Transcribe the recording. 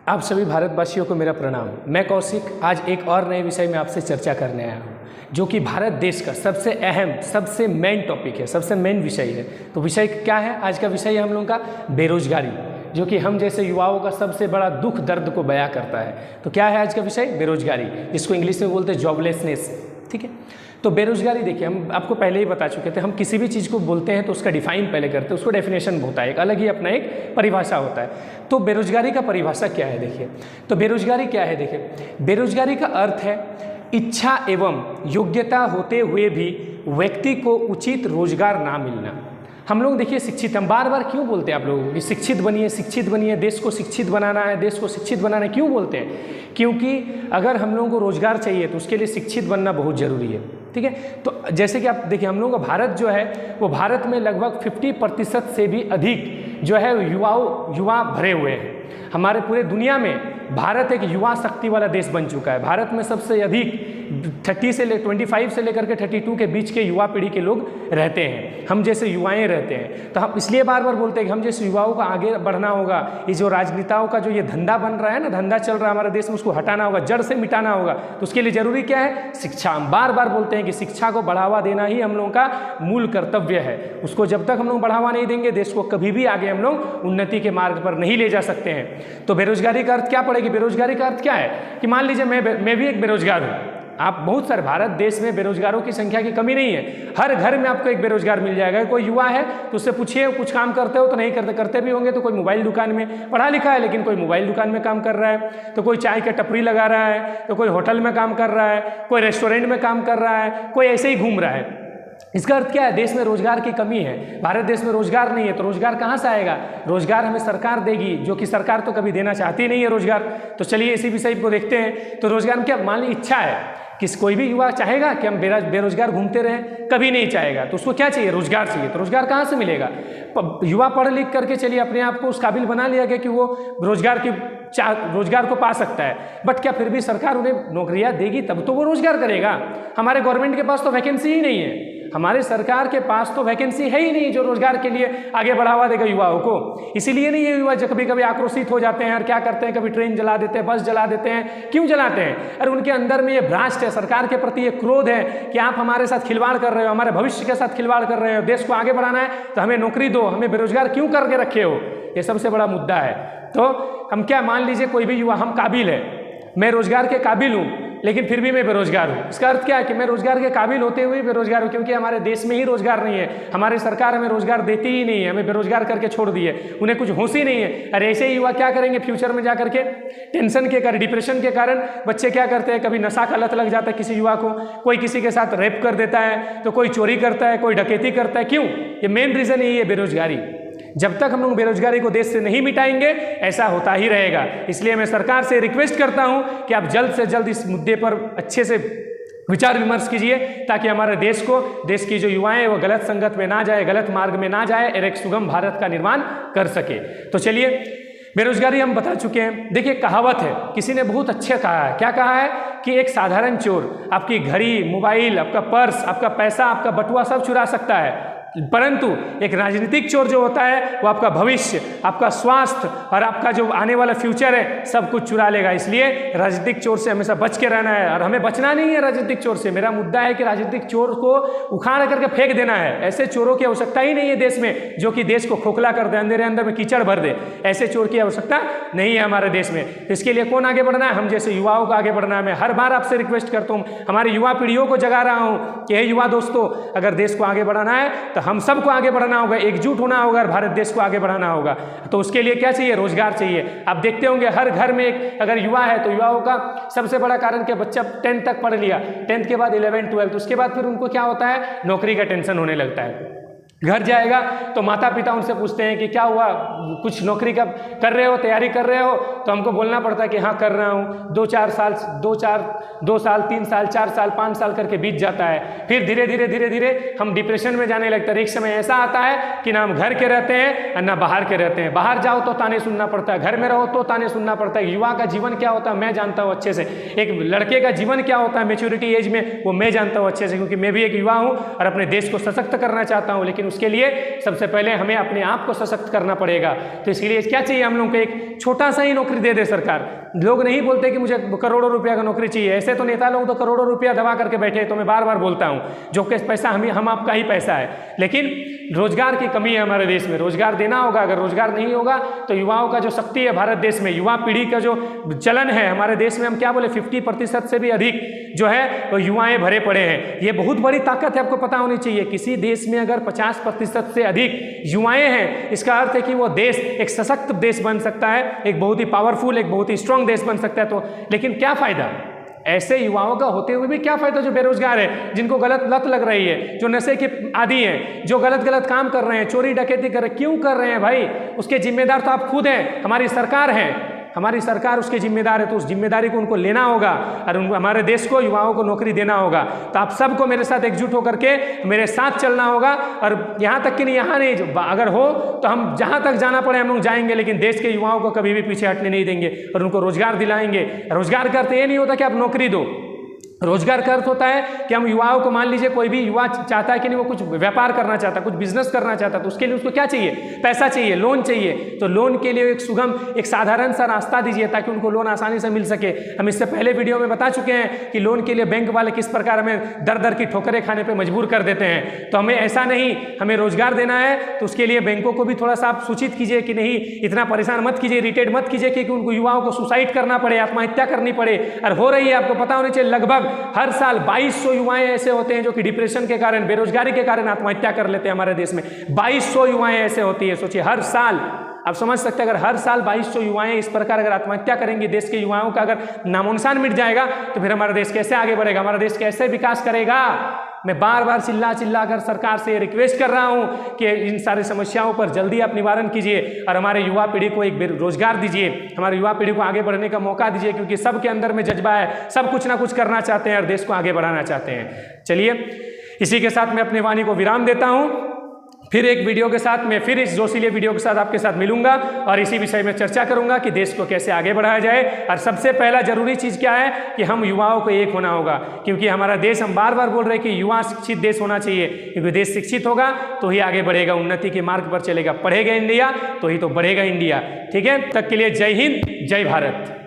आप सभी भारतवासियों को मेरा प्रणाम। मैं कौशिक आज एक और नए विषय में आपसे चर्चा करने आया हूँ, जो कि भारत देश का सबसे अहम, सबसे मेन टॉपिक है, सबसे मेन विषय है। तो विषय क्या है? आज का विषय है हम लोगों का बेरोजगारी, जो कि हम जैसे युवाओं का सबसे बड़ा दुख दर्द को बयां करता है। तो क्या है आज का विषय? बेरोजगारी, जिसको इंग्लिश में बोलते हैं जॉबलेसनेस। ठीक है, तो बेरोजगारी देखिए, हम आपको पहले ही बता चुके थे, हम किसी भी चीज़ को बोलते हैं तो उसका डिफाइन पहले करते हैं, उसको डेफिनेशन होता है, एक अलग ही अपना एक परिभाषा होता है। तो बेरोजगारी का परिभाषा क्या है देखिए, तो बेरोजगारी क्या है देखिए, बेरोजगारी का अर्थ है इच्छा एवं योग्यता होते हुए भी व्यक्ति को उचित रोजगार ना मिलना। हम लोग देखिए शिक्षित, हम बार बार क्यों बोलते हैं आप लोगों को शिक्षित बनिए, देश को शिक्षित बनाना है, देश को शिक्षित बनाना है। क्यों बोलते हैं? क्योंकि अगर हम लोगों को रोजगार चाहिए तो उसके लिए शिक्षित बनना बहुत ज़रूरी है। ठीक है, तो जैसे कि आप देखिए, हम लोगों का भारत जो है वो भारत में लगभग 50% से भी अधिक जो है युवा भरे हुए हैं। हमारे पूरे दुनिया में भारत एक युवा शक्ति वाला देश बन चुका है। भारत में सबसे अधिक 25 से लेकर के 32 के बीच के युवा पीढ़ी के लोग रहते हैं, हम जैसे युवाएं रहते हैं। तो हम इसलिए बार बार बोलते हैं कि हम जैसे युवाओं का आगे बढ़ना होगा। ये जो राजनेताओं का जो ये धंधा बन रहा है ना, धंधा चल रहा है हमारे देश में, उसको हटाना होगा, जड़ से मिटाना होगा। तो उसके लिए जरूरी क्या है? शिक्षा। हम बार बार बोलते हैं कि शिक्षा को बढ़ावा देना ही हम लोगों का मूल कर्तव्य है। उसको जब तक हम लोग बढ़ावा नहीं देंगे, देश को कभी भी आगे हम लोग उन्नति के मार्ग पर नहीं ले जा सकते हैं। तो बेरोजगारी का अर्थ क्या पड़ेगी? बेरोजगारी का अर्थ क्या है कि मान लीजिए मैं भी एक बेरोजगार हूँ। आप बहुत सारे, भारत देश में बेरोजगारों की संख्या की कमी नहीं है, हर घर में आपको एक बेरोजगार मिल जाएगा। कोई युवा है तो उससे पूछिए कुछ काम करते हो तो नहीं करते भी होंगे। तो कोई मोबाइल दुकान में पढ़ा लिखा है लेकिन कोई मोबाइल दुकान में काम कर रहा है, तो कोई चाय का टपरी लगा रहा है, तो कोई होटल में काम कर रहा है, कोई रेस्टोरेंट में काम कर रहा है, कोई ऐसे ही घूम रहा है। इसका अर्थ क्या है? देश में रोजगार की कमी है, भारत देश में रोजगार नहीं है। तो रोजगार कहाँ से आएगा? रोजगार हमें सरकार देगी, जो कि सरकार तो कभी देना चाहती नहीं है रोजगार। तो चलिए इसी विषय को देखते हैं। तो रोजगार में क्या, मान ली इच्छा है, किस कोई भी युवा चाहेगा कि हम बेरोजगार घूमते रहें? कभी नहीं चाहेगा। तो उसको क्या चाहिए? रोजगार चाहिए। तो रोजगार कहाँ से मिलेगा? युवा पढ़ लिख करके चलिए अपने आप को उस काबिल बना लिया गया कि वो रोजगार को पा सकता है, बट क्या फिर भी सरकार उन्हें नौकरियां देगी? तब तो वो रोजगार करेगा। हमारे गवर्नमेंट के पास तो वैकेंसी ही नहीं है, हमारे सरकार के पास तो वैकेंसी है ही नहीं जो रोजगार के लिए आगे बढ़ावा देगा युवाओं को। इसीलिए नहीं ये युवा कभी कभी आक्रोशित हो जाते हैं और क्या करते हैं, कभी ट्रेन जला देते हैं, बस जला देते हैं। क्यों जलाते हैं? अरे उनके अंदर में ये भ्रष्ट है, सरकार के प्रति ये क्रोध है कि आप हमारे साथ खिलवाड़ कर रहे हो, हमारे भविष्य के साथ खिलवाड़ कर रहे हो। देश को आगे बढ़ाना है तो हमें नौकरी दो, हमें बेरोजगार क्यों करके रखे हो? ये सबसे बड़ा मुद्दा है। तो हम क्या, मान लीजिए कोई भी युवा, हम काबिल है, मैं रोजगार के काबिल हूँ लेकिन फिर भी मैं बेरोजगार हूँ। इसका अर्थ क्या है कि मैं रोजगार के काबिल होते हुए बेरोजगार हूँ, क्योंकि हमारे देश में ही रोजगार नहीं है, हमारी सरकार हमें रोजगार देती ही नहीं है, हमें बेरोजगार करके छोड़ दी है, उन्हें कुछ होश ही नहीं है। अरे ऐसे ही युवा क्या करेंगे फ्यूचर में जाकर के? टेंशन के कारण, डिप्रेशन के कारण बच्चे क्या करते हैं, कभी नशा का लत लग जाता है किसी युवा को, कोई किसी के साथ रेप कर देता है, तो कोई चोरी करता है, कोई डकैती करता है। क्यों? ये मेन रीजन यही है, बेरोजगारी। जब तक हम लोग बेरोजगारी को देश से नहीं मिटाएंगे ऐसा होता ही रहेगा। इसलिए मैं सरकार से रिक्वेस्ट करता हूं कि आप जल्द से जल्द इस मुद्दे पर अच्छे से विचार विमर्श कीजिए, ताकि हमारे देश की जो युवाएं हैं वो गलत संगत में ना जाए, गलत मार्ग में ना जाए और एक सुगम भारत का निर्माण कर सके। तो चलिए, बेरोजगारी हम बता चुके हैं। देखिए, कहावत है, किसी ने बहुत अच्छा कहा है। क्या कहा है कि एक साधारण चोर आपकी घड़ी, मोबाइल, आपका पर्स, आपका पैसा, आपका बटुआ सब चुरा सकता है, परंतु एक राजनीतिक चोर जो होता है वो आपका भविष्य, आपका स्वास्थ्य और आपका जो आने वाला फ्यूचर है सब कुछ चुरा लेगा। इसलिए राजनीतिक चोर से हमेशा बच के रहना है, और हमें बचना नहीं है राजनीतिक चोर से। मेरा मुद्दा है कि राजनीतिक चोर को उखाड़ करके फेंक देना है। ऐसे चोरों की आवश्यकता ही नहीं है देश में, जो कि देश को खोखला कर दे, अंधेरे अंदर में कीचड़ भर दे। ऐसे चोर की आवश्यकता नहीं है हमारे देश में। इसके लिए कौन आगे बढ़ना है? हम जैसे युवाओं को आगे बढ़ना है। मैं हर बार आपसे रिक्वेस्ट करता हूँ, हमारी युवा पीढ़ियों को जगा रहा हूँ कि हे युवा दोस्तों, अगर देश को आगे बढ़ाना है तो हम सबको आगे बढ़ना होगा, एकजुट होना होगा और भारत देश को आगे बढ़ाना होगा। तो उसके लिए क्या चाहिए? रोजगार चाहिए। आप देखते होंगे हर घर में एक अगर युवा है तो युवाओं का सबसे बड़ा कारण क्या, बच्चा 10th तक पढ़ लिया, 10th के बाद 11th 12th, उसके बाद फिर उनको क्या होता है, नौकरी का टेंशन होने लगता है। घर जाएगा तो माता पिता उनसे पूछते हैं कि क्या हुआ, कुछ नौकरी का कर रहे हो, तैयारी कर रहे हो? तो हमको बोलना पड़ता है कि हाँ कर रहा हूँ। 2 साल 3 साल 4 साल 5 साल करके बीत जाता है। फिर धीरे धीरे हम डिप्रेशन में जाने लगते हैं। एक समय ऐसा आता है कि ना हम घर के रहते हैं और ना बाहर के रहते हैं। बाहर जाओ तो ताने सुनना पड़ता है, घर में रहो तो ताने सुनना पड़ता है। युवा का जीवन क्या होता है मैं जानता हूँ अच्छे से, एक लड़के का जीवन क्या होता है मेच्योरिटी एज में वो मैं जानता हूँ अच्छे से, क्योंकि मैं भी एक युवा हूँ और अपने देश को सशक्त करना चाहता हूँ। लेकिन उसके लिए सबसे पहले हमें अपने आप को सशक्त करना पड़ेगा। तो इसलिए क्या चाहिए हम लोग को, एक छोटा सा ही नौकरी दे दे सरकार। लोग नहीं बोलते कि मुझे करोड़ों रुपया का नौकरी चाहिए, ऐसे तो नेता लोग तो करोड़ों रुपया दबा करके बैठे, तो मैं बार बार बोलता हूँ जो कि पैसा हम आपका ही पैसा है। लेकिन रोजगार की कमी है हमारे देश में, रोजगार देना होगा। अगर रोजगार नहीं होगा तो युवाओं का जो शक्ति है भारत देश में, युवा पीढ़ी का जो चलन है हमारे देश में, हम क्या बोले 50% से भी अधिक जो है वो युवाएं भरे पड़े हैं। ये बहुत बड़ी ताकत है, आपको पता होनी चाहिए। किसी देश में अगर 50% से अधिक युवाएं हैं, इसका अर्थ है कि वो देश एक सशक्त देश बन सकता है, एक बहुत ही पावरफुल, एक बहुत ही स्ट्रांग देश बन सकता है। तो लेकिन क्या फायदा ऐसे युवाओं का होते हुए भी, क्या फायदा जो बेरोजगार है, जिनको गलत लत लग रही है, जो नशे के आदी हैं, जो गलत काम कर रहे हैं, चोरी डकैती कर रहे हैं, क्यों कर रहे हैं भाई? उसके जिम्मेदार तो आप खुद हैं, हमारी सरकार है, हमारी सरकार उसके जिम्मेदार है। तो उस जिम्मेदारी को उनको लेना होगा और उनको, हमारे देश को, युवाओं को नौकरी देना होगा। तो आप सबको मेरे साथ एकजुट होकर के मेरे साथ चलना होगा। और यहाँ तक कि नहीं, यहाँ नहीं, अगर हो तो हम जहाँ तक जाना पड़े हम लोग जाएंगे, लेकिन देश के युवाओं को कभी भी पीछे हटने नहीं देंगे और उनको रोजगार दिलाएंगे। रोजगार का अर्थ ये नहीं होता कि आप नौकरी दो, रोजगार का अर्थ होता है कि हम युवाओं को, मान लीजिए कोई भी युवा चाहता है कि नहीं, वो कुछ व्यापार करना चाहता है, कुछ बिजनेस करना चाहता है, तो उसके लिए उसको क्या चाहिए? पैसा चाहिए, लोन चाहिए। तो लोन के लिए एक सुगम, एक साधारण सा रास्ता दीजिए ताकि उनको लोन आसानी से मिल सके। हम इससे पहले वीडियो में बता चुके हैं कि लोन के लिए बैंक वाले किस प्रकार हमें दर दर की ठोकरें खाने पर मजबूर कर देते हैं। तो हमें ऐसा नहीं, हमें रोजगार देना है तो उसके लिए बैंकों को भी थोड़ा सा आप सूचित कीजिए कि नहीं, इतना परेशान मत कीजिए, इरिटेट मत कीजिए कि उनको, युवाओं को सुसाइड करना पड़े, आत्महत्या करनी पड़े। और हो रही है, आपको पता होना चाहिए, लगभग हर साल 2200 युवाएं ऐसे होते हैं जो कि डिप्रेशन के कारण, बेरोजगारी के कारण आत्महत्या कर लेते हैं हमारे देश में। 2200 युवाएं ऐसे होती है, सोचिए हर साल। आप समझ सकते हैं, अगर हर साल 2200 युवाएं इस प्रकार अगर आत्महत्या करेंगी, देश के युवाओं का अगर नामोनिशान मिट जाएगा, तो फिर हमारा देश कैसे आगे बढ़ेगा, हमारा देश कैसे विकास करेगा? मैं बार बार चिल्ला कर सरकार से रिक्वेस्ट कर रहा हूं कि इन सारी समस्याओं पर जल्दी आप निवारण कीजिए और हमारे युवा पीढ़ी को एक रोजगार दीजिए, हमारे युवा पीढ़ी को आगे बढ़ने का मौका दीजिए, क्योंकि सबके अंदर में जज्बा है, सब कुछ ना कुछ करना चाहते हैं और देश को आगे बढ़ाना चाहते हैं। चलिए, इसी के साथ मैं अपने वाणी को विराम देता हूँ। फिर एक वीडियो के साथ मैं फिर इस जोशीले वीडियो के साथ आपके साथ मिलूंगा और इसी विषय में चर्चा करूंगा कि देश को कैसे आगे बढ़ाया जाए। और सबसे पहला जरूरी चीज़ क्या है कि हम युवाओं को एक होना होगा, क्योंकि हमारा देश, हम बार बार बोल रहे हैं कि युवा शिक्षित देश होना चाहिए, क्योंकि देश शिक्षित होगा तो ही आगे बढ़ेगा, उन्नति के मार्ग पर चलेगा। पढ़ेगा इंडिया तो ही तो बढ़ेगा इंडिया। ठीक है, तब तक के लिए जय हिंद, जय भारत।